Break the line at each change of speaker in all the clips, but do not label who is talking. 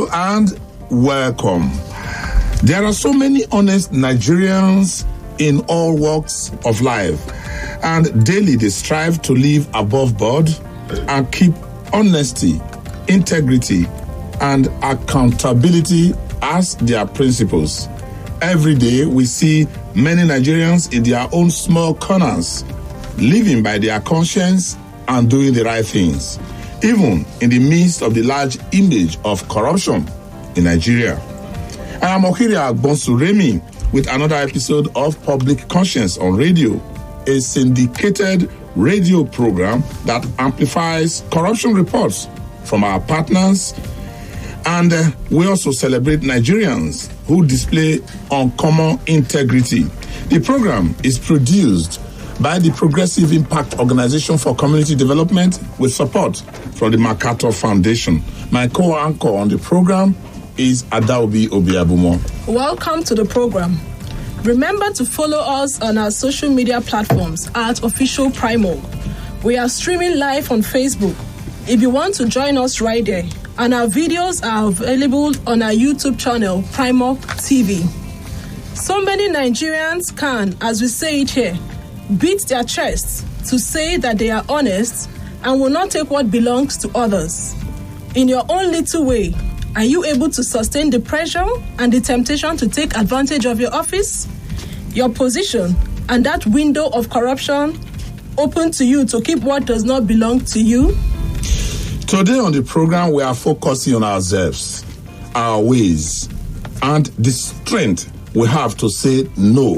Hello and welcome. There are so many honest Nigerians in all walks of life, and daily they strive to live above board and keep honesty, integrity, and accountability as their principles. Every day we see many Nigerians in their own small corners, living by their conscience and doing the right things, even in the midst of the large image of corruption in Nigeria. I am Okiria Bonsuremi with another episode of Public Conscience on Radio, a syndicated radio program that amplifies corruption reports from our partners. And we also celebrate Nigerians who display uncommon integrity. The program is produced by the Progressive Impact Organization for Community Development with support from the MacArthur Foundation. My co-anchor on the program is Adaobi Obiabumo.
Welcome to the program. Remember to follow us on our social media platforms at Official Primo. We are streaming live on Facebook. If you want to join us right there, and our videos are available on our YouTube channel, Primo TV. So many Nigerians can, as we say it here, beat their chests to say that they are honest and will not take what belongs to others. In your own little way, are you able to sustain the pressure and the temptation to take advantage of your office, your position, and that window of corruption open to you to keep what does not belong to you?
Today on the program, we are focusing on ourselves, our ways, and the strength we have to say no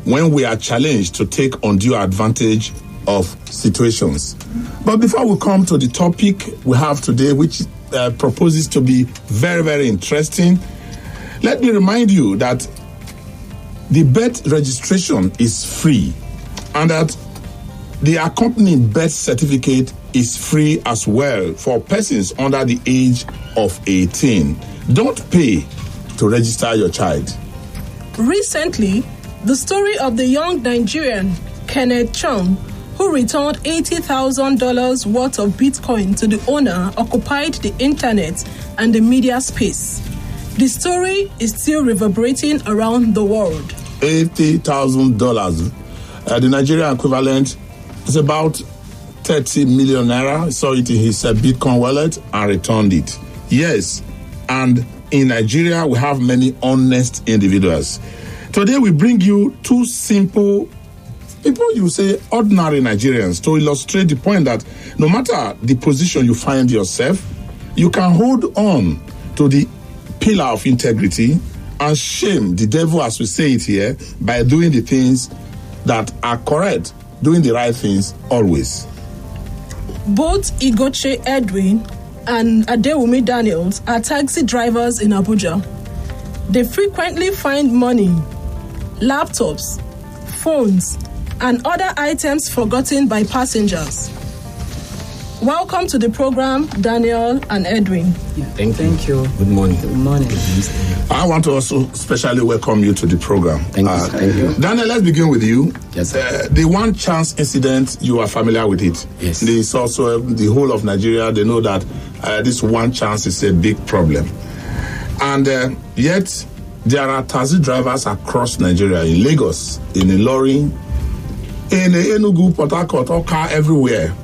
when we are challenged to take undue advantage of situations. But before we come to the topic we have today, which proposes to be very, very interesting, let me remind you that the birth registration is free and that the accompanying birth certificate is free as well for persons under the age of 18. Don't pay to register your child.
Recently, the story of the young Nigerian Kenneth Chung, who returned $80,000 worth of Bitcoin to the owner, occupied the internet and the media space. The story is still reverberating around the world. $80,000. The Nigerian equivalent is about 30 million naira. He saw it in his Bitcoin wallet and returned it. Yes, and in Nigeria, we have many honest individuals. Today, we bring you two simple people, you say ordinary Nigerians, to illustrate the point that no matter the position you find yourself, you can hold on to the pillar of integrity and shame the devil, as we say it here, by doing the things that are correct, doing the right things always. Both Igoche Edwin and Adewumi Daniels are taxi drivers in Abuja. They frequently find money, laptops, phones, and other items forgotten by passengers. Welcome to the program, Daniel and Edwin.
Yeah, thank you. Good morning. Good morning.
I want to also specially welcome you to the program.
Thank you.
Daniel, let's begin with you.
Yes, sir.
The one chance incident, you are familiar with it.
Yes.
It's also the whole of Nigeria. They know that this one chance is a big problem. And yet, there are taxi drivers across Nigeria, in Lagos, in Ilorin, in Enugu, Port Harcourt, or car everywhere.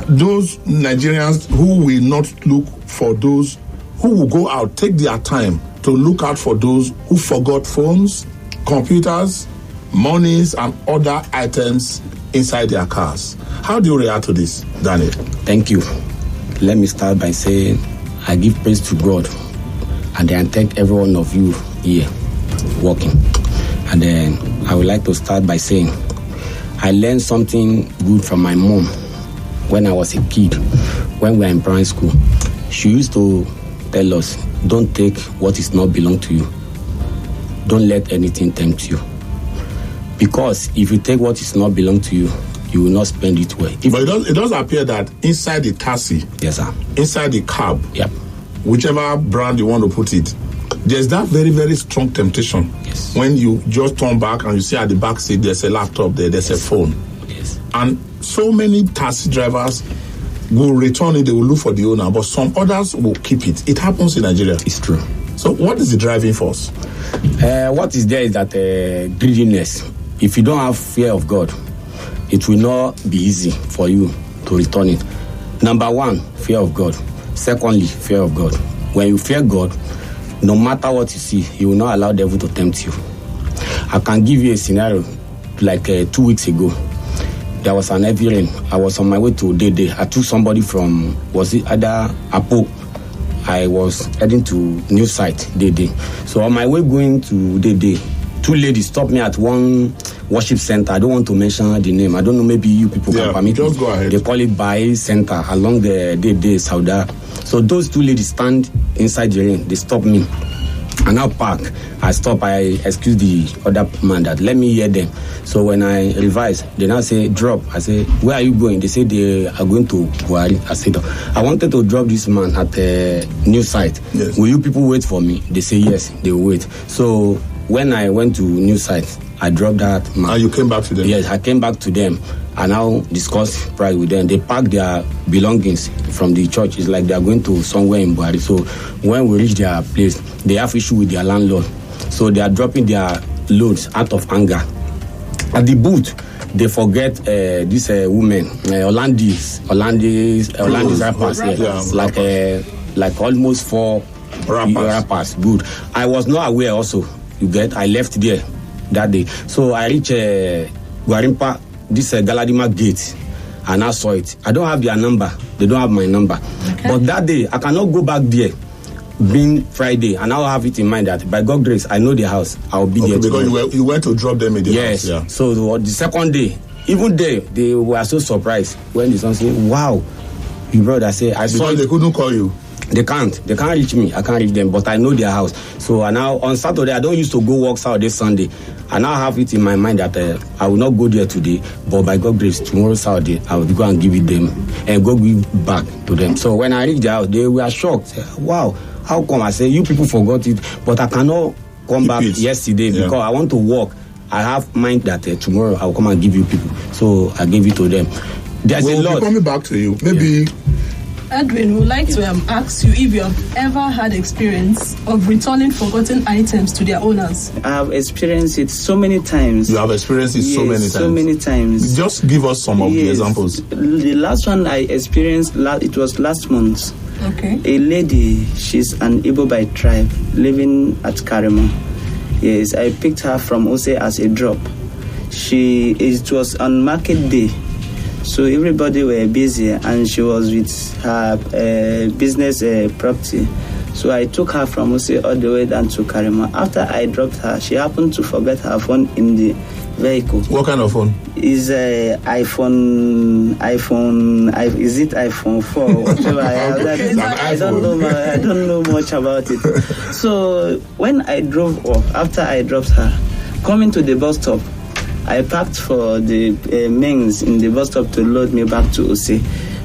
Those Nigerians who will not look for those who will go out, take their time to look out for those who forgot phones, computers, monies, and other items inside their cars. How do you react to this, Daniel?
Thank you. Let me start by saying I give praise to God, and then thank every one of you here working. And then I would like to start by saying I learned something good from my mom when I was a kid, when we were in primary school. She used to tell us, don't take what is not belong to you. Don't let anything tempt you. Because if you take what is not belong to you, you will not spend it well.
But it does appear that inside the taxi,
yes, sir,
inside the cab,
yep,
whichever brand you want to put it, there's that very, very strong temptation.
Yes.
When you just turn back and you see at the back seat, there's a laptop there, there's a phone.
Yes.
And so many taxi drivers will return it, they will look for the owner, but some others will keep it. It happens in Nigeria.
It's true.
So what is the driving force?
What is there is that greediness. If you don't have fear of God, it will not be easy for you to return it. Number one, fear of God. Secondly, fear of God. When you fear God, no matter what you see, He will not allow the devil to tempt you. I can give you a scenario. Like 2 weeks ago, there was an heavy rain. I was on my way to Dede. I took somebody from, was it either Apo? I was heading to new site, Dede. So on my way going to Dede, 2 ladies stopped me at one worship center. I don't want to mention the name. I don't know, maybe you people can permit me.
Just go ahead.
They call it Bai Center along the Dede, Sauda. So those 2 ladies stand inside the rain. They stop me. And I park. I stop. I excuse the other man that let me hear them. So when I revise, they now say drop. I say, where are you going? They say they are going to Buhari. I said, I wanted to drop this man at a new site.
Yes.
Will you people wait for me? They say yes, they will wait. So when I went to new site, I dropped that man.
And you came back to them?
Yes, I came back to them. I now discuss price with them. They pack their belongings from the church. It's like they are going to somewhere in Buhari. So when we reach their place, they have issue with their landlord. So they are dropping their loads out of anger. At the booth, they forget this woman, Hollandis rappers. Like almost 4 rappers. Good. I was not aware also. You get? I left there that day. So I reached Gwarimpa, this Galadima gate, and I saw it. I don't have their number. They don't have my number. Okay. But that day, I cannot go back there. Being Friday, and I'll have it in mind that by God's grace, I know the house. I'll be there.
Because you went to drop them in the house.
Yes. Yeah. So the second day, even there, they were so surprised when the son said, "Wow, you brother." I say,
so they couldn't call you.
They can't reach me. I can't reach them, but I know their house. So I now on Saturday, I don't used to go work Saturday, Sunday. I now have it in my mind that I will not go there today, but by God's grace, tomorrow Saturday, I will go and give it them and go give back to them. So when I reached the house, they were shocked. Wow, how come? I say, you people forgot it, but I cannot come back yesterday because I want to work. I have mind that tomorrow I will come and give you people. So I gave it to them. There's a lot.
Coming back to you, maybe.
Yeah.
Edwin, we would like to ask you if you have ever had experience of returning forgotten items to their owners.
I have experienced it so many times.
You have experienced it so many times?
So many times.
Just give us some of the examples.
The last one I experienced, it was last month.
Okay.
A lady, she's an Igbo by tribe, living at Karimo. Yes, I picked her from Ose as a drop. It was on market day. So everybody were busy and she was with her business property. So I took her from Ose all the way down to Karima. After I dropped her, she happened to forget her phone in the vehicle.
What kind of phone?
Is iPhone, is it iPhone 4? Whatever I have. I don't know much about it. So when I drove off, after I dropped her, coming to the bus stop, I parked for the men's in the bus stop to load me back to Ose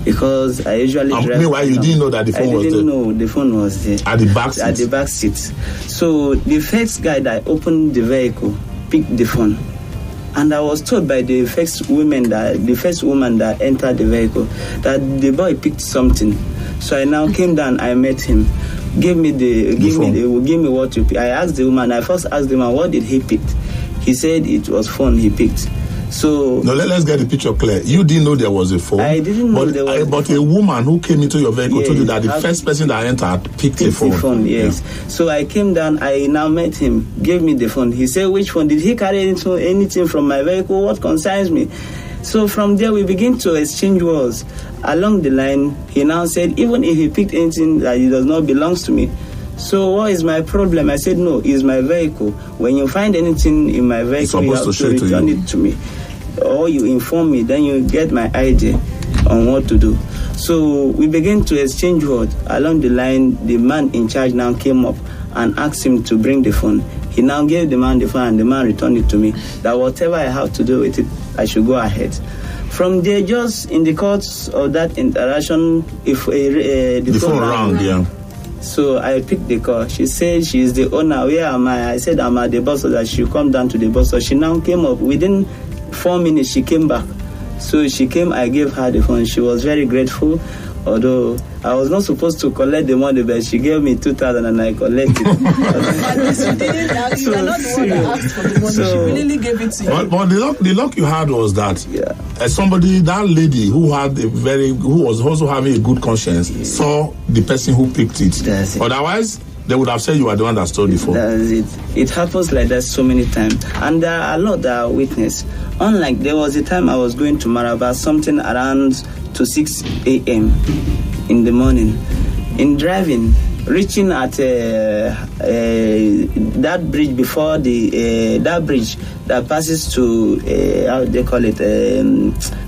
because I usually drive.
Meanwhile, you didn't know that the phone was there?
I didn't know the phone was there.
At the back seat?
At the back seat. So the first guy that opened the vehicle picked the phone. And I was told by the first woman that entered the vehicle that the boy picked something. So I now came down, I met him. Give me what you picked. I asked the woman, I first asked the man, what did he pick? He said it was phone he picked. So
now let's get the picture clear. You didn't know there was a phone.
I didn't know there was.
But a woman who came into your vehicle told you that the first person that entered picked a phone.
Yes. Yeah. So I came down. I now met him. Gave me the phone. He said, "Which phone? Did he carry anything from my vehicle? What concerns me?" So from there we begin to exchange words. Along the line, he now said, "Even if he picked anything that it does not belongs to me." So what is my problem? I said, no, it's my vehicle. When you find anything in my vehicle, you have to return it to me. Or you inform me, then you get my idea on what to do. So we began to exchange words. Along the line, the man in charge now came up and asked him to bring the phone. He now gave the man the phone and the man returned it to me. That whatever I have to do with it, I should go ahead. From there, just in the course of that interaction, if the phone rang, so I picked the call. She said she is the owner. Where am I? I said I'm at the bus so that she come down to the bus. So she now came up. Within 4 minutes, she came back. So she came, I gave her the phone. She was very grateful, although I was not supposed to collect the money, but she gave me 2,000 and I collected it.
You are not the one that asked for the money. She willingly gave it to you.
But the luck you had was that
Yeah.
that lady who was also having a good conscience saw the person who picked it.
That's it.
Otherwise, they would have said you were the one that stole the phone.
That's it. It happens like that so many times. And there are a lot that are witness. Unlike, there was a time I was going to Maraba, something around to 6 a.m. in the morning. In driving, reaching at that bridge before that bridge that passes to, how they call it,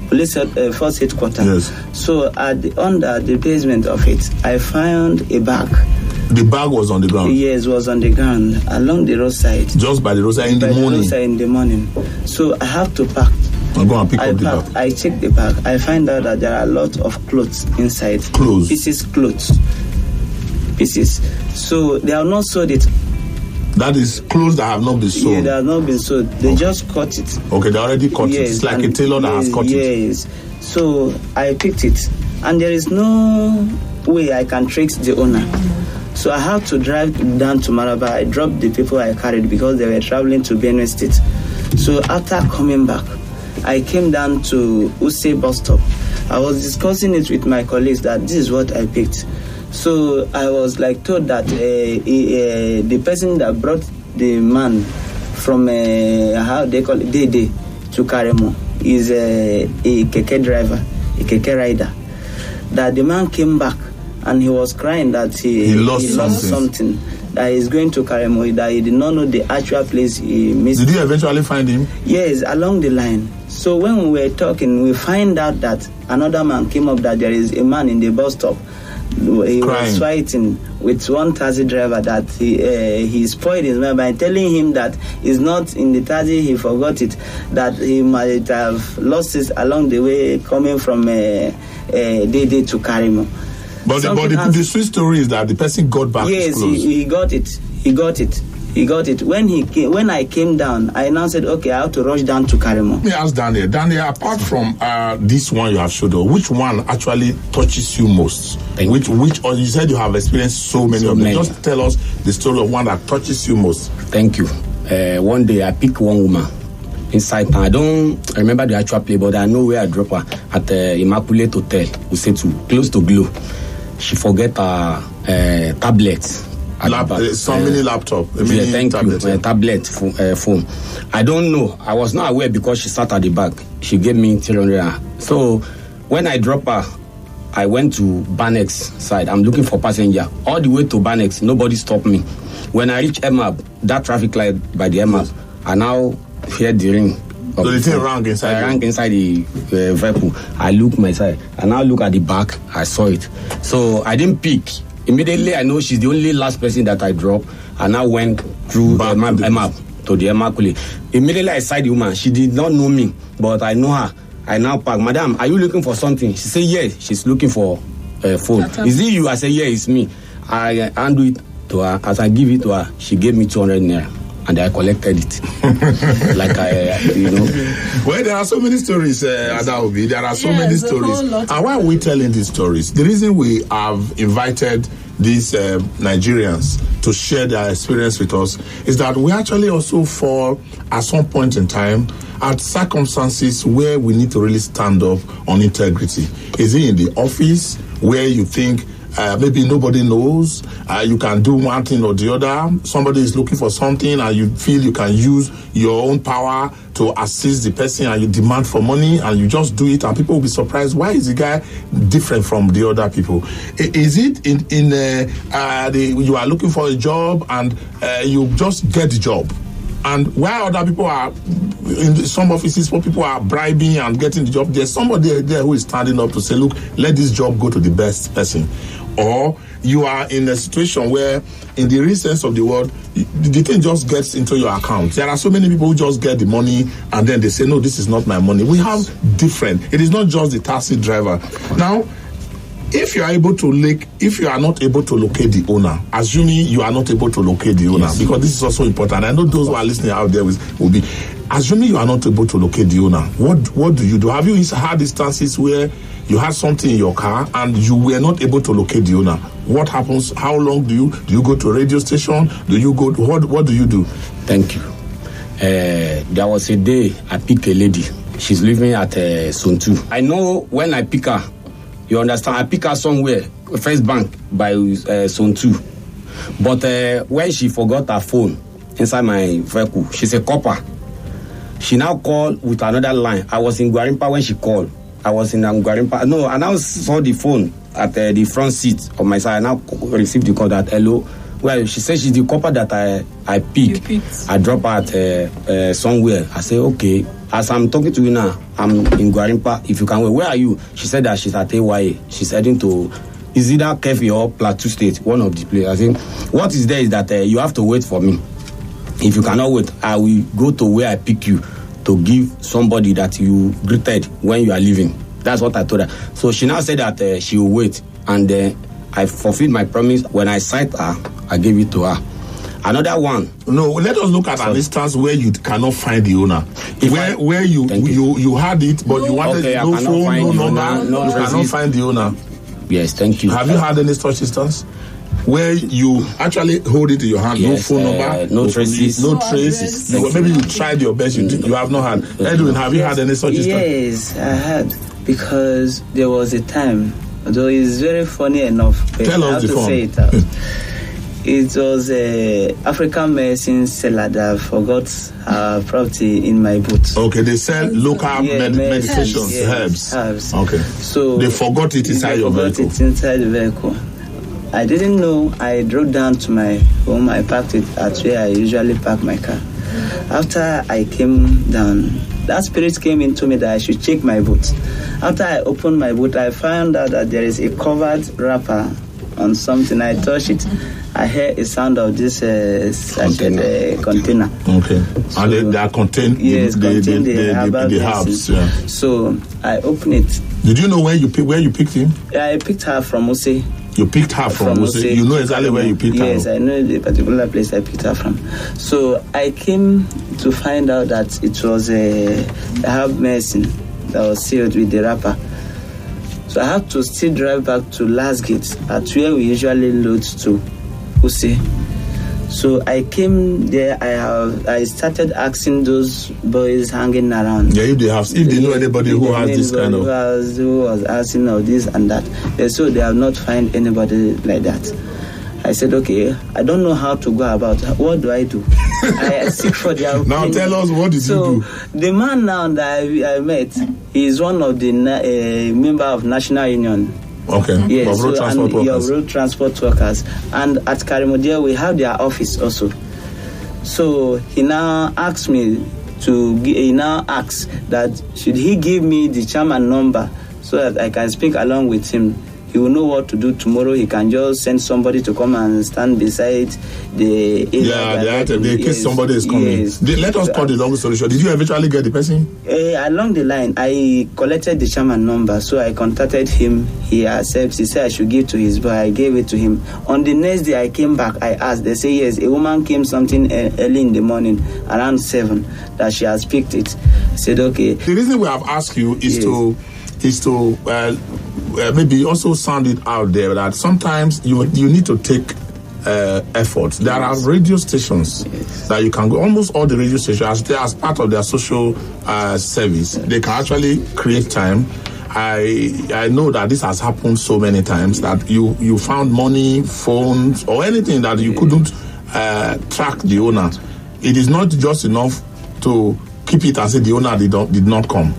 police force headquarters.
Yes.
So under the basement of it, I found a bag.
The bag was on the ground.
Yes, was on the ground along the roadside.
Just by the roadside in the morning.
So I have to park.
I'm going to pick up the bag.
I check the bag. I find out that there are a lot of clothes inside.
Clothes.
Pieces. So they have not sold it.
That is clothes that have not been sold.
Yeah, they have not been sold. They just cut it.
Okay, they already cut it. It's like a tailor that has cut it.
Yes. So I picked it. And there is no way I can trace the owner. So I have to drive down to Maraba. I dropped the people I carried because they were traveling to Benue State. So after coming back, I came down to Use bus stop. I was discussing it with my colleagues that this is what I picked. So I was told that the person that brought the man from how they call it Dede to Karemo is a keke driver, a keke rider. That the man came back and he was crying that he lost something. That he's going to Karemo, that he did not know the actual place he missed.
Did you eventually find him?
Yes, along the line. So when we were talking, we find out that another man came up, that there is a man in the bus stop. He was fighting with one taxi driver that he spoiled his mind by telling him that he's not in the taxi, he forgot it, that he might have lost it along the way coming from Dede to Karemo.
But the sweet story is that the person got back his clothes.
Yes, he got it. When I came down, I now said, okay, I have to rush down to Karemo.
Let me ask Daniel. Daniel, apart from this one you have showed us, which one actually touches you most? Which or you said you have experienced so many of them. Just tell us the story of one that touches you most.
Thank you. One day I picked one woman inside town. I don't remember the actual place, but I know where I dropped her at the Immaculate Hotel, close to Glow. She forget her tablet.
Mini laptop.
Tablet phone. I don't know. I was not aware because she sat at the back. She gave me 300. So when I drop her, I went to Banex side. I'm looking for passenger. All the way to Banex, nobody stopped me. When I reach MAP, that traffic light by the MAP, I now hear the ring.
So the thing rang inside?
Rang inside the vehicle. I look my side. I now look at the back. I saw it. So I didn't pick. Immediately, I know she's the only last person that I dropped. I now went through MAP to the Immaculate. Immediately, I saw the woman. She did not know me, but I know her. I now park. Madam, are you looking for something? She said, yes. She's looking for a phone. Is it you? I said, yeah, it's me. I handle it to her. As I give it to her, she gave me 200 naira. And I collected it.
Well, there are so many stories, Adaobi. There are so many stories. And why are we telling these stories? The reason we have invited these Nigerians to share their experience with us is that we actually also fall at some point in time at circumstances where we need to really stand up on integrity. Is it in the office where you think maybe nobody knows, you can do one thing or the other, somebody is looking for something and you feel you can use your own power to assist the person and you demand for money and you just do it and people will be surprised, why is the guy different from the other people? Is it you are looking for a job and you just get the job? And while other people are in some offices, where people are bribing and getting the job, there's somebody there who is standing up to say, look, let this job go to the best person. Or you are in a situation where, in the real sense of the word, the thing just gets into your account. There are so many people who just get the money and then they say, no, this is not my money. We have different. It is not just the taxi driver. Now,
If you are not able to locate the owner, assuming you are not able to locate the owner, because this is also important. I know those who are listening out there will be, assuming you are not able to locate the owner, what do you do? Have you had instances where you had something in your car and you were not able to locate the owner? What happens? How long do you go to a radio station? What do you do?
Thank you. There was a day I picked a lady. She's living at Zone 2. I know when I pick her, you understand, I pick her somewhere, First Bank by Zone 2. But when she forgot her phone inside my vehicle, she's a copper. She now called with another line. I was in Gwarimpa when she called. I was in Gwarimpa. No, I now saw the phone at the front seat of my side. I now received the call that, hello. Well, she said she's the copper that I picked. I drop her at somewhere. I say, okay. As I'm talking to you now, I'm in Gwarimpa. If you can wait, where are you? She said that she's at AYA. She's heading to, is either Kefi or Plateau State, one of the places. I think what is there is that you have to wait for me. If you cannot wait, I will go to where I pick you to give somebody that you greeted when you are leaving. That's what I told her. So she now said that she will wait. And I fulfilled my promise. When I signed her, I gave it to her. Another one.
No, let us look at an instance where you cannot find the owner. Where you had it, but you wanted no phone, no number, you cannot find the owner.
Yes, thank you.
Have you had any such instance where you actually hold it in your hand,
yes,
no phone number,
no traces,
no traces? Maybe you tried your best, you have not had. Edwin, have you had any such instance?
Yes, I had, because there was a time, although it's very funny enough, but
Tell
I
us
have
the
to
phone.
say it out. It was a African medicine seller that forgot her property in my boot.
Okay, they sell local medications, herbs. Okay.
So
they forgot it inside your vehicle.
It inside the vehicle. I didn't know. I drove down to my home. I parked it at where I usually park my car. After I came down, that spirit came into me that I should check my boot. After I opened my boot, I found out that there is a covered wrapper on something. I touched it. I heard a sound of this container.
Okay.
So,
and they are contained.
Yes,
the herbs. Yeah.
So I opened it.
Did you know where you picked him?
I picked her from Ose.
You picked her from Ose. You know exactly where you picked her.
Yes, I know the particular place I picked her from. So I came to find out that it was a herb medicine that was sealed with the wrapper. So I had to still drive back to Last Gate, at where we usually load to Ose. So I came there. I started asking those boys hanging around.
Yeah, if they know anybody who has this kind of,
who was asking of this and that. So they have not found anybody like that. I said, okay, I don't know how to go about. What do I do? I seek for their opinion.
Now tell us, what did you do?
The man now that I met, he is one of the member of National Union.
Okay.
Yes,
of road transport workers.
Road transport workers. And at Karimudia, we have their office also. So he now asked me that should he give me the chairman number so that I can speak along with him. He will know what to do tomorrow. He can just send somebody to come and stand beside the area.
In case somebody is coming.
Yes.
Let us cut the long story short. Did you eventually get the person?
Along the line, I collected the chairman number, so I contacted him. He accepts. He said I should give to his boy. I gave it to him. On the next day, I came back. I asked. They say yes. A woman came something early in the morning, around 7, that she has picked it. I said okay.
The reason we have asked you is to maybe also sound it out there that sometimes you need to take efforts. There are radio stations that you can go. Almost all the radio stations, as part of their social service, they can actually create time. I know that this has happened so many times that you found money, phones, or anything that you couldn't track the owner. It is not just enough to keep it and say the owner did not come.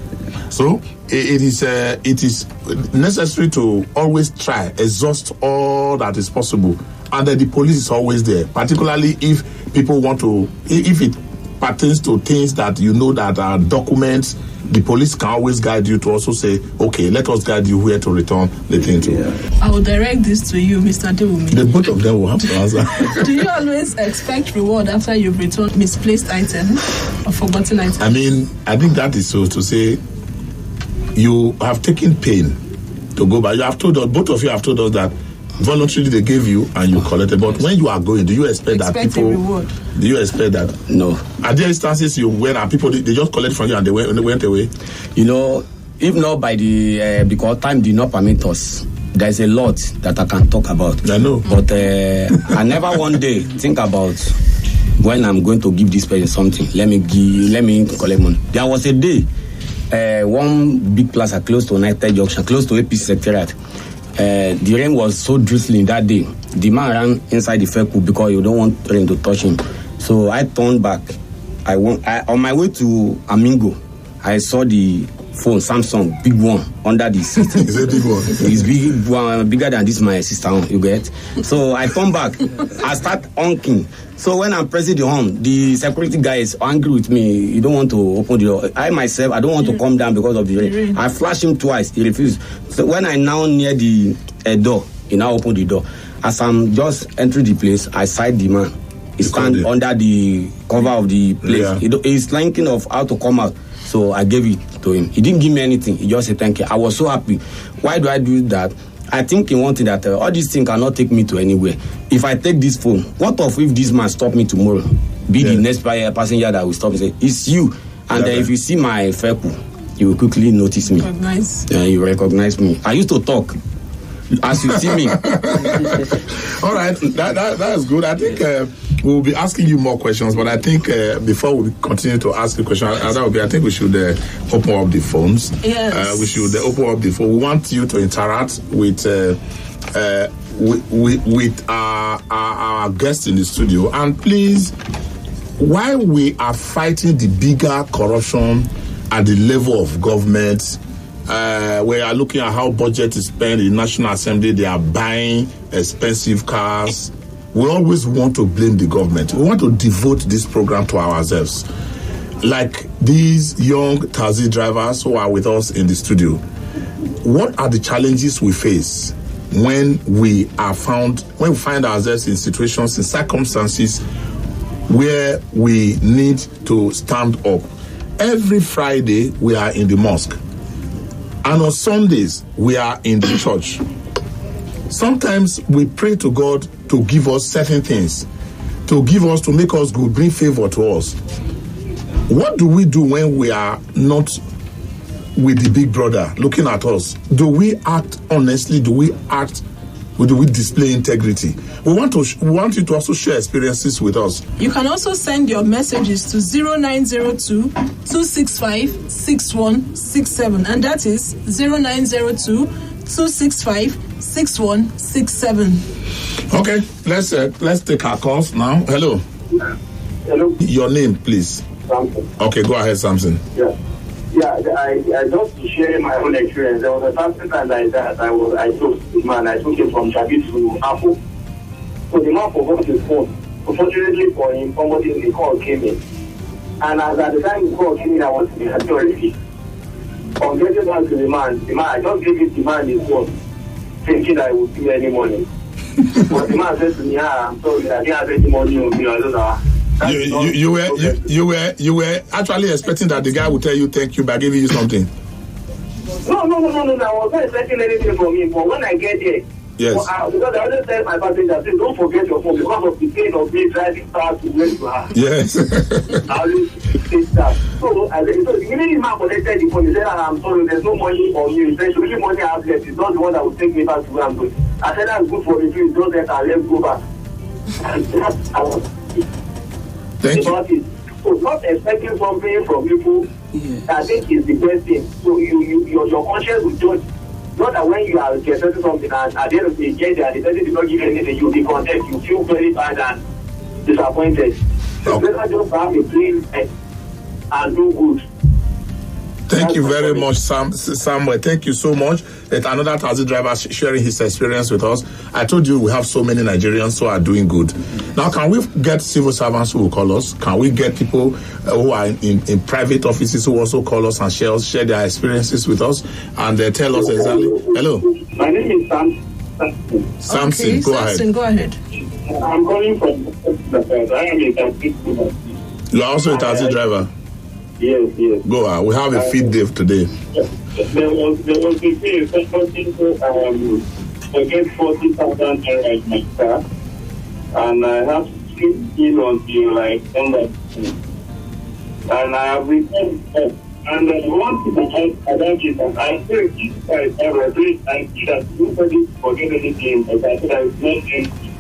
So it is necessary to always try, exhaust all that is possible. And then the police is always there, particularly if people want to, if it pertains to things that you know that are documents, the police can always guide you to also say, okay, let us guide you where to return the thing to.
I will direct this to you, Mr. Dewumi.
The both of them will have to answer.
Do you always expect reward after you've returned misplaced item or forgotten item?
I mean, I think that is so to say, you have taken pain
to go back. You have told us, both of you have told us that voluntarily they gave you and you collected. But when you are going, do you expect that people? Do you expect that?
No.
Are there instances you went and people they just collect from you and they went away?
You know, if not by the because time did not permit us. There's a lot that I can talk about.
I know.
But I never one day think about when I'm going to give this person something. Let me collect money. There was a day, one big plaza close to United Junction, close to APC Secretariat. The rain was so drizzling that day. The man ran inside the vehicle because you don't want rain to touch him. So I turned back. On my way to Amingo, I saw the phone, Samsung, big one, under the seat.
Is it big one?
It's big one, bigger than this my sister, you get? So I come back, I start honking. So when I'm pressing the horn, the security guy is angry with me. You don't want to open the door. I myself, I don't want to come down because of the rain. I flashed him twice, he refused. So when I now near the door, he now opened the door. As I'm just entering the place, I sight the man. He stand under the cover of the place. Yeah. He's thinking of how to come out. So I gave it to him. He didn't give me anything. He just said thank you. I was so happy. Why do I do that? I think in one thing that all these things cannot take me to anywhere. If I take this phone, what if this man stop me tomorrow? The next passenger that will stop and say, it's you. And if you see my vehicle, you will quickly notice me. You recognize me. I used to talk as you see me.
All right, that is good. I think we'll be asking you more questions, but I think before we continue to ask the question, I think we should open up the phones.
Yes.
We should open up the phone. We want you to interact with our guests in the studio. And please, while we are fighting the bigger corruption at the level of government, we are looking at how budget is spent in the National Assembly. They are buying expensive cars. We always want to blame the government. We want to devote this program to ourselves. Like these young taxi drivers who are with us in the studio. What are the challenges we face when we find ourselves in situations, in circumstances where we need to stand up? Every Friday, we are in the mosque. And on Sundays, we are in the church. Sometimes we pray to God to give us certain things, to make us good, bring favor to us. What do we do when we are not with the big brother looking at us? Do we act honestly? Do we display integrity? We want you to also share experiences with us.
You can also send your messages to 0902 265 6167, and that is 0902 265 6167.
Okay, let's take our calls now. Hello.
Hello.
Your name, please.
Samson.
Okay, go ahead, Samson.
Yeah, I just to share my own experience. There was a time like that I took him from Chabi to Apple. So the man forgot his phone. Unfortunately for him, somebody in the call came in. And as at the time the call came in, I was in the authority. On getting back to the man, I just gave the man his phone, thinking I would give any money. But the man said to me, I'm sorry, I didn't have any money on me. I don't know. You
were actually expecting that the guy would tell you thank you by giving you something.
No. I was not expecting anything from him. But when I get there,
yes.
Because I always tell my passenger, don't forget your phone because of the pain of me driving fast to where you are.
Yes.
I always say that. So immediately man connected the phone. He said, I'm sorry, there's no money on you. He said, the only money I have left is not the one that will take me back to where I'm going. I said, that's good for me. Please don't let her, let's go back. And that's
Thank you.
So not expecting something from people, I think is the best thing. So your conscience will judge. Not that when you are getting something and at the end of the day, the person did not give you anything, you'll be content, you feel very bad and disappointed. So better just have a clean head and do good.
Thank you very much, Samuel. Thank you so much. That another taxi driver sharing his experience with us. I told you we have so many Nigerians who are doing good. Now, can we get civil servants who will call us? Can we get people who are in private offices who also call us and share their experiences with us and tell us exactly? Hello.
My name is Sam.
Samson,
okay,
go
Samson,
ahead.
Go ahead.
I'm calling from I am a taxi driver.
You are also a taxi driver?
Yes.
Go on. We have a feed day today.
there was a day somebody forget 40,000 naira in my car, and I have to sleep in until like number 2. And I have returned up. And one thing about it, I think if I ever do it, I see that nobody forget anything, but I said I was not empty.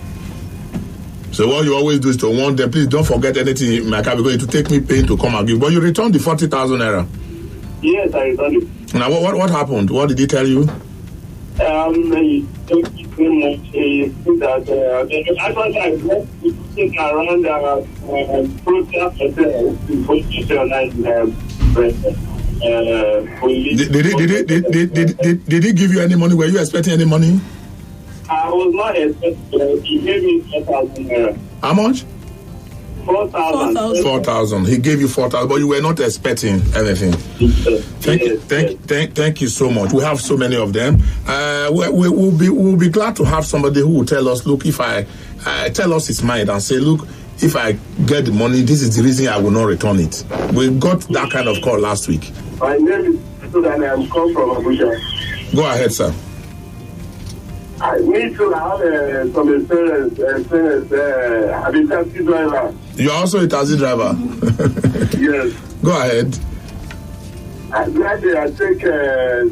So what you always do is to warn them, please don't forget anything in my car because it will take me pain to come and give. But you returned the 40,000 naira.
Yes, I returned it.
Now what happened? What did he tell you?
He told me too much. He said that actually I went to take around protest hotel
Did he give you any money? Were you expecting any money?
I was not expecting. He gave me 4,000 naira.
How much?
4,000.
4,000. He gave you 4,000, but you were not expecting anything. Thank you so much. We have so many of them. We'll be glad to have somebody who will tell us, look, if I tell us his mind and say, look, if I get the money, this is the reason I will not return it. We got that kind of call last week.
My name is Sudan. I'm come from Abuja.
Go ahead, sir.
Me too. I have some experience. I've been taxi driver.
You're also a taxi driver?
Yes.
Go ahead.
I take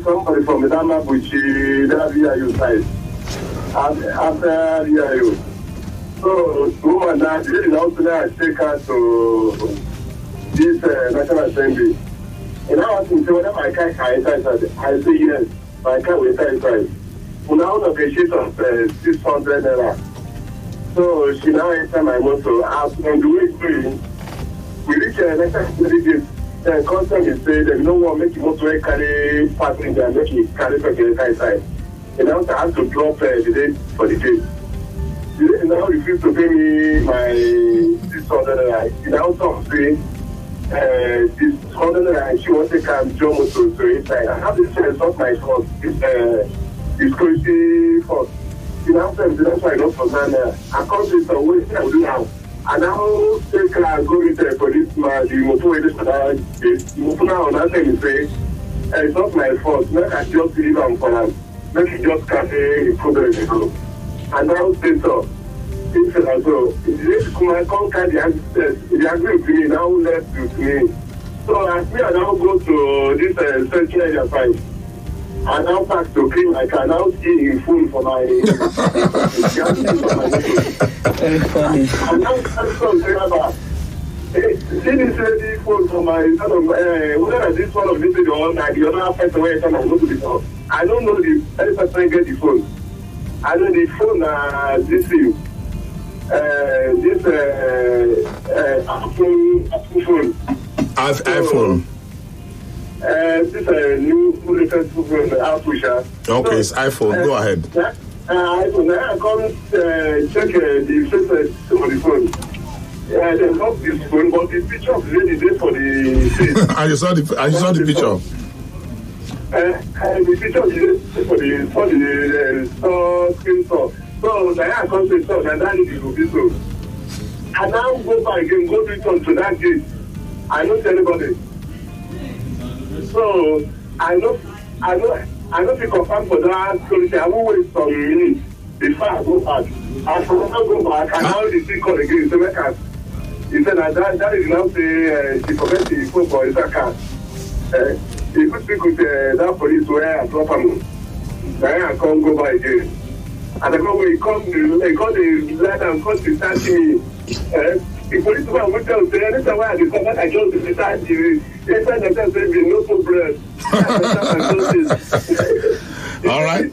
somebody from Idama Buchi, that VIU side. After VIU. So, woman, that is also I take her to this National Assembly. And I asked him, whether my car can enter inside. I say, yes, my car will enter inside. We now negotiate of 600 naira. So she now entered my motor. As on the way through, we reach the next gate. The concept is say there's no one make the motor carry passenger, make it carry passenger inside. And now I have to drop the date for the gate. The lady now refused to pay me my 600 naira. She now talks to me, this 100 naira, she wants to come jump motor to inside. I have this it's not my fault. It's crazy for that's why I don't for I can't say so what I will do now. And now take go with the policeman, the motor now on that time say it's not my fault. Make I just leave am for am. Make it just carry the problem go. And now say so. If so, this come carry the answers. The agree with me now left with me. So as me I now go to this central area 5. I now pack to clean my car. Now see in full for my.
Very funny.
I now some driver. See this lady phone for my son of whether this one of this or the other person where I go to the phone. I don't know the any person get the phone. I know the phone this thing. This phone.
iPhone.
This is a new latest phone, Apusha.
Okay, it's iPhone. Go ahead.
iPhone. I come check the face of the phone. They love this phone, but the picture of the lady there for the face.
And you saw the picture.
The picture is for the screen store. So I come to the store and that is the so. I now go back again, go return to that gate. I don't tell anybody. So I know to confirm for that policy. I will wait some minutes before I go back. As for now go back, I now the thing call again. So make us. He said that is now say she forget the phone for his account. He could speak with that police where I drop him. Then I can't go back again. And the moment he come the letter and come to start me. The policeman would tell me, anytime I discover I just decide to inside the test, there will be no problem.
All right.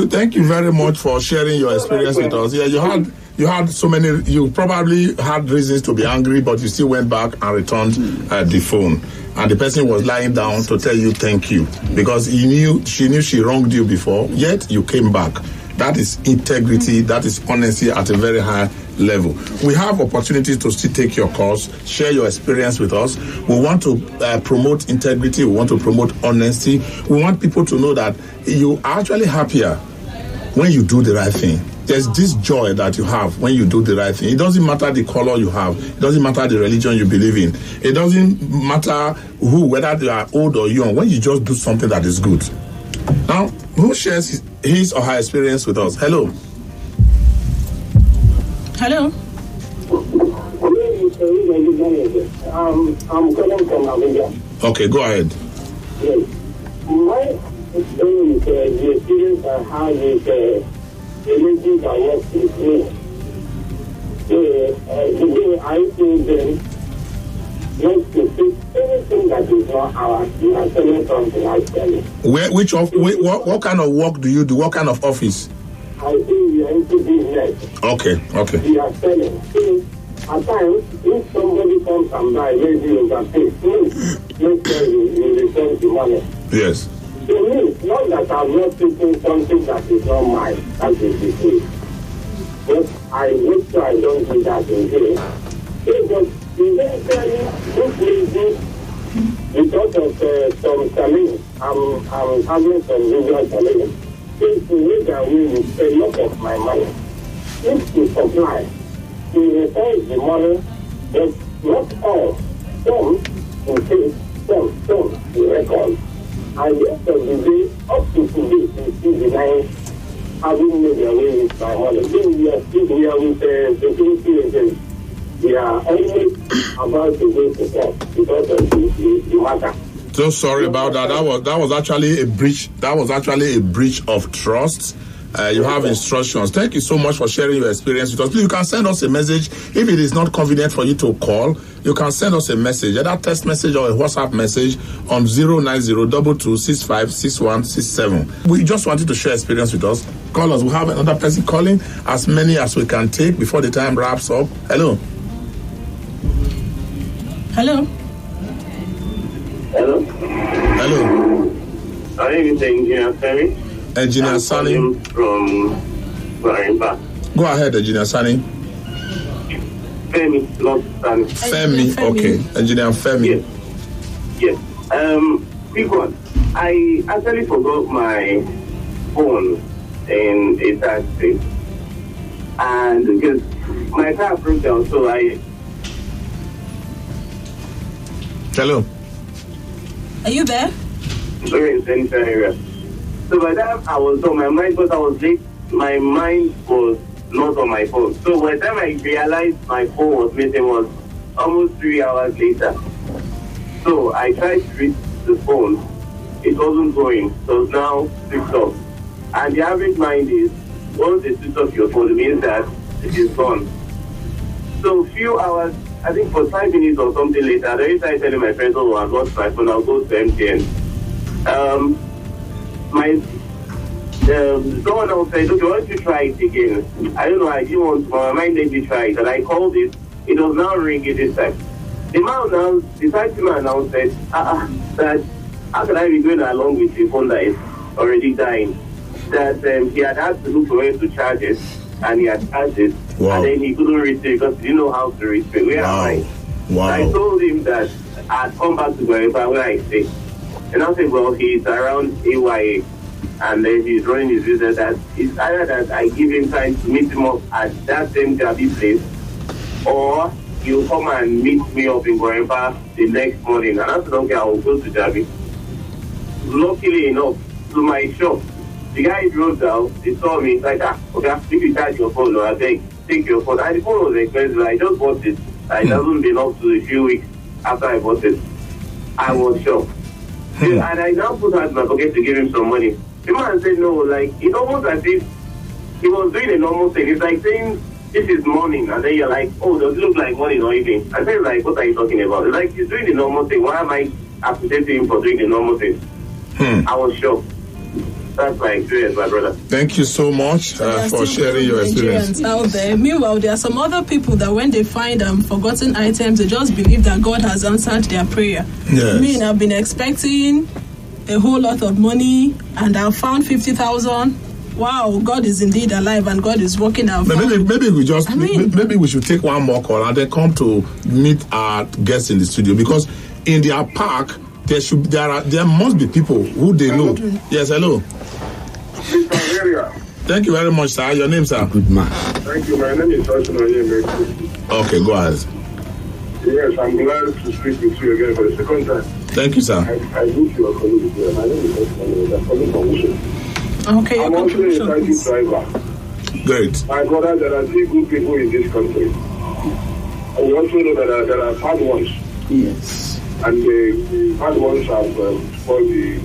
Thank you very much for sharing your experience with us. Yeah, you had so many. You probably had reasons to be angry, but you still went back and returned the phone. And the person was lying down to tell you thank you because she knew she wronged you before. Yet you came back. That is integrity. That is honesty at a very high level. We have opportunities to still take your calls, share your experience with us. We want to promote integrity. We want to promote honesty. We want people to know that you are actually happier when you do the right thing. there's this joy that you have when you do the right thing. It doesn't matter the color you have. It doesn't matter the religion you believe in. It doesn't matter whether they are old or young. When you just do something that is good. Now, who shares his or her experience with us? Hello.
Hello.
I'm calling from Abuja.
Okay, go ahead.
Yes. My experience, the experience I had with religions I worked with me. Today I told them not to fix anything that is not ours. We are selling something actually.
What kind of work do you do? What kind of office?
I think we are into business.
Okay.
We are selling. So, at times, if somebody comes and buy radio and say, please, make sure you return the money.
Yes.
To me, not that I'm not taking something that is not mine, that is the case. But I make sure I don't do that again. But eventually, this lady, because of some challenge, I'm having some visual challenge, seems to make away with a lot of my money. If to supply, he returns the money, but not all. Some will say, some will record. And the end of the day, up to today, we still denying having made away with my money. Then we are with security agents. We are always about to go to court because of the matter.
So sorry about that. That was actually a breach. That was actually a breach of trust. You have instructions. Thank you so much for sharing your experience with us. You can send us a message. If it is not convenient for you to call, you can send us a message, either text message or a WhatsApp message on 09022656167. We just wanted to share experience with us. Call us. We have another person calling, as many as we can take before the time wraps up. Hello.
Hello.
My name is Engineer Femi.
Engineer Sani.
From Guarimpa.
Go ahead, Engineer Sani.
Femi, not Sani.
Femi, okay. Engineer Femi.
Yes. Quick one. I actually forgot my phone in a taxi. And because my car broke down, so I...
Hello.
Are you there?
Sorry, in Central area. So by the time I was on my mind, because I was late, my mind was not on my phone. So by the time I realized my phone was missing was almost 3 hours later. So I tried to reach the phone. It wasn't going. So it was now switched off. And the average mind is, once it switches off your phone, it means that it is gone. So a few hours, I think for 5 minutes or something later, I already started telling my friends, oh, I've lost my phone, I'll go to MTN. Someone else said, okay, why don't you try it again? I don't know, I didn't want to, my mind made me try it, and I called it. It was now ringing this time. The man now, the taxi man now said, that how can I be going along with a phone that is already dying? That he had asked to look for where to charge it, and he had charged it, and then he couldn't reach it because he didn't know how to reach it. Where am I? I told him that I'd come back to Guarimpa where I stay. And I said, well, he's around AYA, and then he's running his business. That it's either that I give him time to meet him up at that same Jabi place, or he'll come and meet me up in Guarimpa the next morning. And I said, okay, I will go to Jabi. Luckily enough, to my shop, the guy drove down, he saw me, he's like, okay, if you charge your phone, I beg, take your phone. And the phone was expensive, I just bought it. It hasn't been up to a few weeks after I bought it. I was shocked. And I now put out my pocket to give him some money. The man said no, like, it's almost as if he was doing a normal thing. It's like saying, this is morning, and then you're like, oh, does it look like morning or evening? I said, like, what are you talking about? It's like, he's doing the normal thing. Why am I appreciating him for doing the normal thing? I was shocked. That's my experience, my brother.
Thank you so much for sharing your experience.
Out there. Meanwhile, there are some other people that when they find forgotten items, they just believe that God has answered their prayer.
Yes.
I mean, I've been expecting a whole lot of money, and I've found 50,000. Wow, God is indeed alive, and God is working out.
Maybe we should take one more call and then come to meet our guests in the studio, because in their park there must be people who they know. Yes, hello. Thank you very much, sir. Your name, sir?
Good man.
Thank you. My name is Osman Oyeme.
Okay, go ahead.
Yes, I'm glad to speak with you again for the second time.
Thank you, sir.
I wish you a colleague here. My name is Osman Oyeme. I'm calling from Wishes.
Okay, your
I'm also a
contribution,
taxi
please.
driver.
Great.
My brother, there are 3 good people in this country. And we also know that there are bad ones.
Yes.
And the bad ones have spoiled the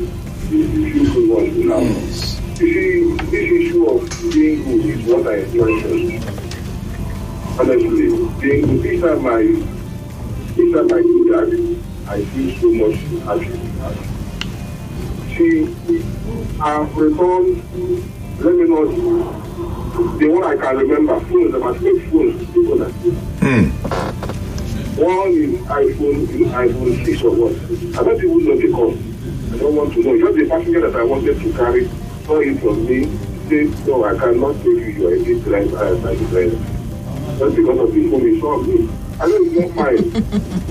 few good ones now.
Yes.
You see, this issue of being good is what I enjoy most. Honestly, being good, each time I do that, I feel so much happy. See, I've returned, let me know, the one I can remember, phones, about 8 phones to people that. One is iPhone 6 or what. I don't even know the cost. I don't want to know. Just the passenger that I wanted to carry saw it from me, said, no, I cannot take you, you are a big driver, just because of the phone he saw me. I don't know mine.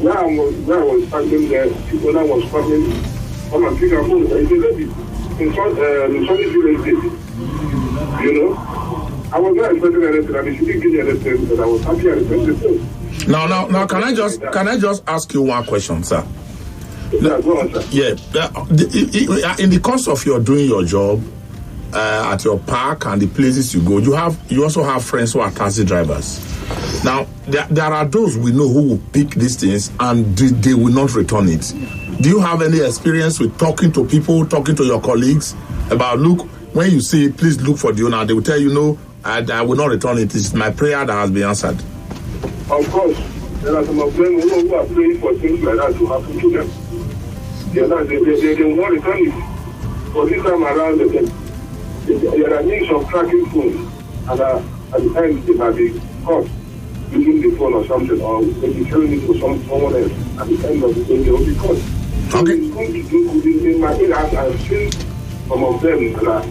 Where I was standing there, people that was coming, come and pick a phone. I said, lady, in Sunny Village State, you know, I was not expecting anything, and she didn't give me anything, but I was happy I received the phone.
Now, can I just ask you one question, sir?
Yeah, go on, sir.
Yeah, in the course of your doing your job at your park and the places you go, you also have friends who are taxi drivers. Now, there are those we know who will pick these things and they will not return it. Do you have any experience with talking to people, talking to your colleagues about, look, when you say, please look for the owner, they will tell you, no, I will not return it. It's my prayer that has been answered.
Of course, there are some of them who are praying for things like that to happen to them. They will not return it. But this time around, there are means of tracking phones, and at the end, they might be caught using the phone or something, or maybe selling it to someone else. At the end of the day, they will be caught.
Okay.
It's going to do in my head. I've seen some of them that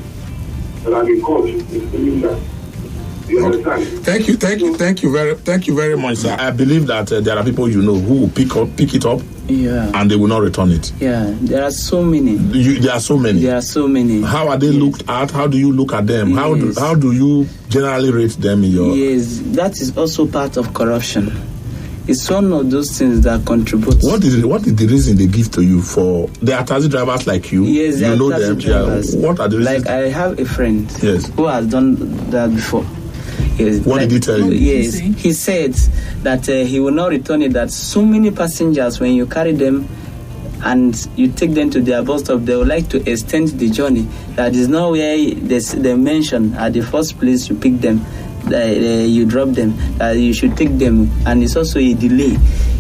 have been caught in doing that. You understand?
Thank you very much, sir. I believe that there are people you know who will pick it up, and they will not return it.
Yeah, there are so many.
There are so many.
There are so many.
How are they looked at? How do you look at them?
Yes.
How do you generally rate them in your?
Yes, that is also part of corruption. It's one of those things that contributes.
What is the reason they give to you for? They are taxi drivers like you.
Yes, they
you
are
know
taxi
them.
drivers.
Yeah. What are the reasons?
Like I have a friend who has done that before. Yes.
What did he tell you?
Yes, he said that he will not return it. That so many passengers, when you carry them and you take them to their bus stop, they would like to extend the journey. That is not where they mention at the first place you pick them, you drop them. That you should take them, and it's also a delay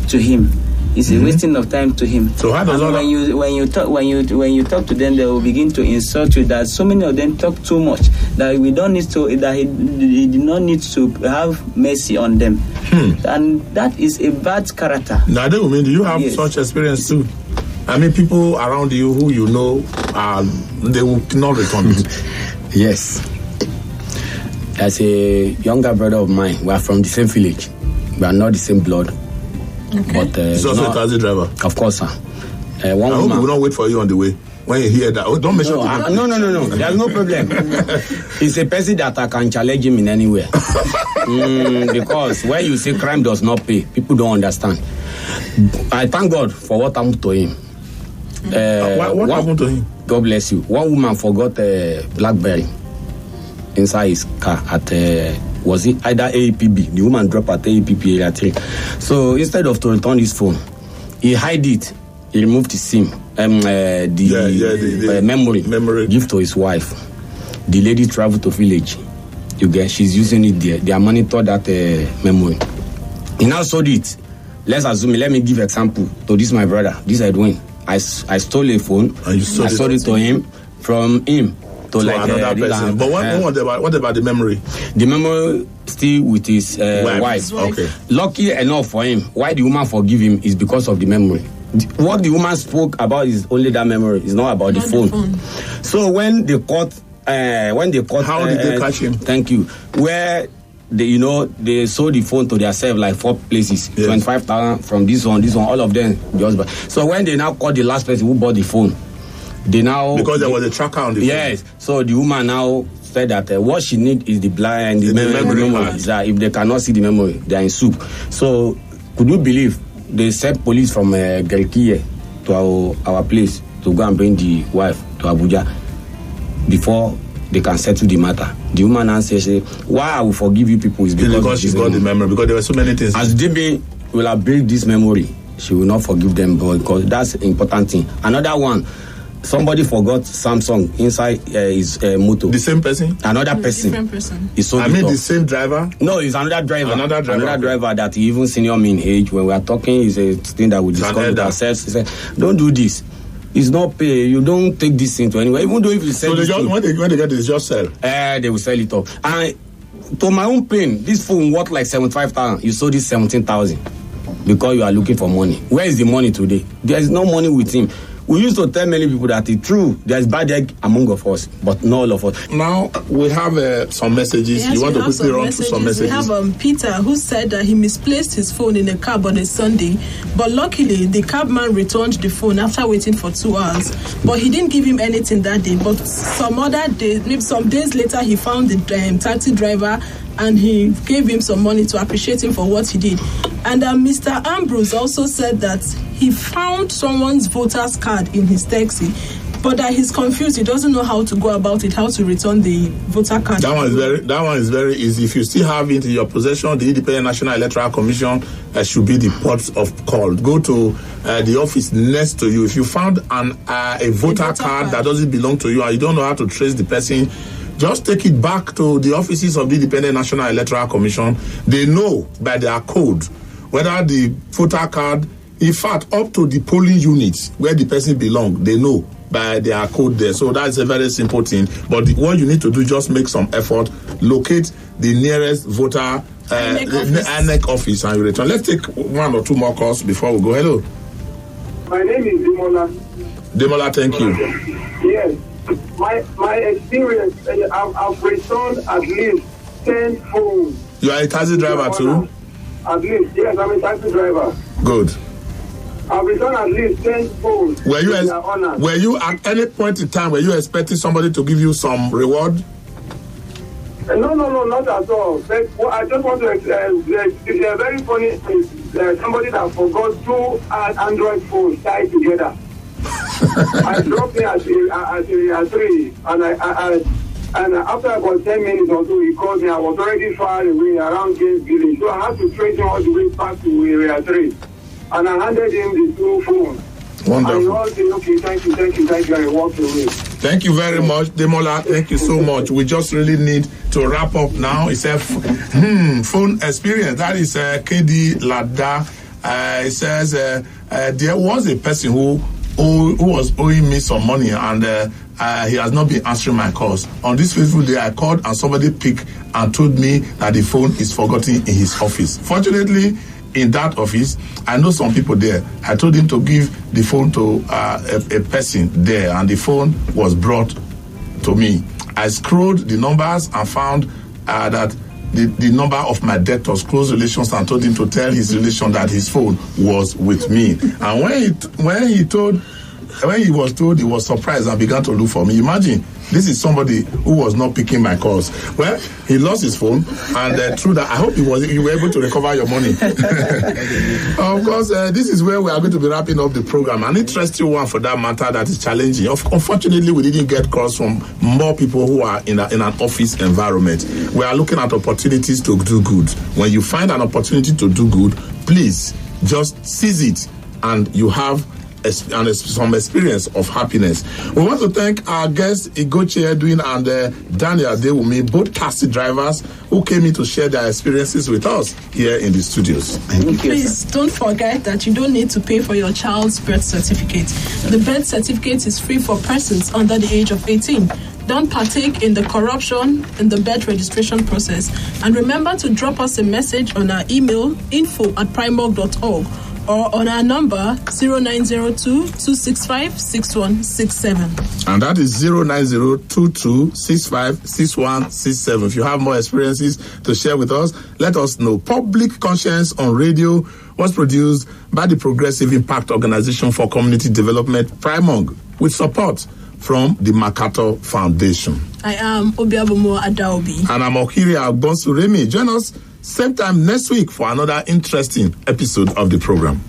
to him. It's a wasting of time to him.
So how does
when you talk to them, they will begin to insult you. That so many of them talk too much. That we don't need to. That he did not need to have mercy on them. And that is a bad character.
Now, do you have such experience too? I mean, people around you who you know, they will not return it.
Yes. As a younger brother of mine, we are from the same village. We are not the same blood.
Okay.
But
He's also a taxi driver.
Of course, sir.
I hope he will not wait for you on the way. When you hear that, don't mention it.
No. There's no problem. It's a person that I can challenge him in anywhere. Because when you say crime does not pay, people don't understand. I thank God for what happened to him.
What happened to him?
God bless you. One woman forgot a BlackBerry inside his car at was it either AEPB? The woman dropped at AEPB area 3. So instead of to return his phone, he hid it. He removed his SIM, the memory, give to his wife. The lady traveled to village. She's using it there. They are monitor that memory. He now sold it. Let's assume. Let me give example to this my brother. This Edwin. I stole a phone.
And you sold
I sold it to him. From him to like
another person. But what about the memory?
The memory still with his wife.
Okay.
Lucky enough for him, why the woman forgive him is because of the memory. What the woman spoke about is only that memory. It's not about the phone. So when they caught,
how did they catch him?
Thank you. Where they sold the phone to themselves like 4 places, 25,000 from this one, all of them just. So when they now caught the last person who bought the phone, they now
because there was a tracker on the phone.
Yes. So the woman now said that what she need is the blind, the memory. That if they cannot see the memory, they are in soup. So, could you believe they sent police from Gelkie to our place to go and bring the wife to Abuja before they can settle the matter? The woman answered, why I will forgive you people is
because she got the memory, because there were so many things.
As DB will have built this memory, she will not forgive them, because that's an important thing. Another one, somebody forgot Samsung inside his motor.
The same person?
Another person.
Different person.
The
same driver?
No, it's another driver.
Another
driver that even senior me in age. When we are talking, is a thing that we discuss with ourselves. He said, don't do this. It's not pay. You don't take this into anywhere. Even though if you sell
when they get this, just sell.
They will sell it up. And to my own pain, this phone worth like 75,000. You sold this 17,000 because you are looking for money. Where is the money today? There is no money with him. We used to tell many people that it's true. There is bad egg among of us, but not all of us.
Now we have some messages.
Yes,
you want to quickly run through some messages?
We have Peter, who said that he misplaced his phone in a cab on a Sunday, but luckily the cabman returned the phone after waiting for 2 hours. But he didn't give him anything that day. But some days later, he found the taxi driver, and he gave him some money to appreciate him for what he did. And Mr. Ambrose also said that he found someone's voter's card in his taxi, but that he's confused. He doesn't know how to go about it, how to return the voter card.
That one is very easy. If you still have it in your possession, the Independent National Electoral Commission should be the port of call. Go to the office next to you. If you found a voter card that doesn't belong to you and you don't know how to trace the person, just take it back to the offices of the Independent National Electoral Commission. They know by their code whether the voter card, in fact, up to the polling units where the person belongs, they know by their code there. So that's a very simple thing. But what you need to do, just make some effort, locate the nearest voter INEC office, and you return. Let's take one or two more calls before we go. Hello.
My name is Demola.
Demola, thank you.
Yes. My experience, I've returned at least 10 phones.
You are a taxi driver too?
At least, yes, I'm a taxi driver.
Good.
I've returned at least 10 phones.
Were you at any point in time, were you expecting somebody to give you some reward?
No, not at all. But I just want to, it's a very funny thing. Somebody that forgot 2 Android phones tied together. I dropped it at 3, and after about 10 minutes or so, he called me. I was already far away around James Village, so I had to trace him all the way back to area 3, and I handed him the 2 phones.
Wonderful.
And he all said, okay, thank you, and I walked away.
Thank you very much, Demola. Thank you so much. We just really need to wrap up now. It's a phone experience. That is KD Lada. It says there was a person who was owing me some money, and he has not been answering my calls. On this fateful day, I called and somebody picked and told me that the phone is forgotten in his office. Fortunately, in that office, I know some people there. I told him to give the phone to a person there, and the phone was brought to me. I scrolled the numbers and found that the number of my debtors, close relations, and told him to tell his relation that his phone was with me. And when he was told, he was surprised and began to look for me. Imagine, this is somebody who was not picking my calls. Well, he lost his phone, and through that, I hope you were able to recover your money. Of course, this is where we are going to be wrapping up the program. An interesting one for that matter that is challenging. Unfortunately, we didn't get calls from more people who are in an office environment. We are looking at opportunities to do good. When you find an opportunity to do good, please just seize it, and you have some experience of happiness. We want to thank our guests, Igoche Edwin and Daniel Dewumi, both taxi drivers who came in to share their experiences with us here in the studios. Thank you.
Please don't forget that you don't need to pay for your child's birth certificate. The birth certificate is free for persons under the age of 18. Don't partake in the corruption in the birth registration process. And remember to drop us a message on our email, info@primorg.org. or on our number 0902-265-6167.
And that is 09022656167. If you have more experiences to share with us, let us know. Public Conscience on Radio was produced by the Progressive Impact Organization for Community Development, Primorg, with support from the Makato Foundation.
I am Obiabomo Adaobi.
And I'm Okiria Agbonsu Remi. Join us same time next week for another interesting episode of the program.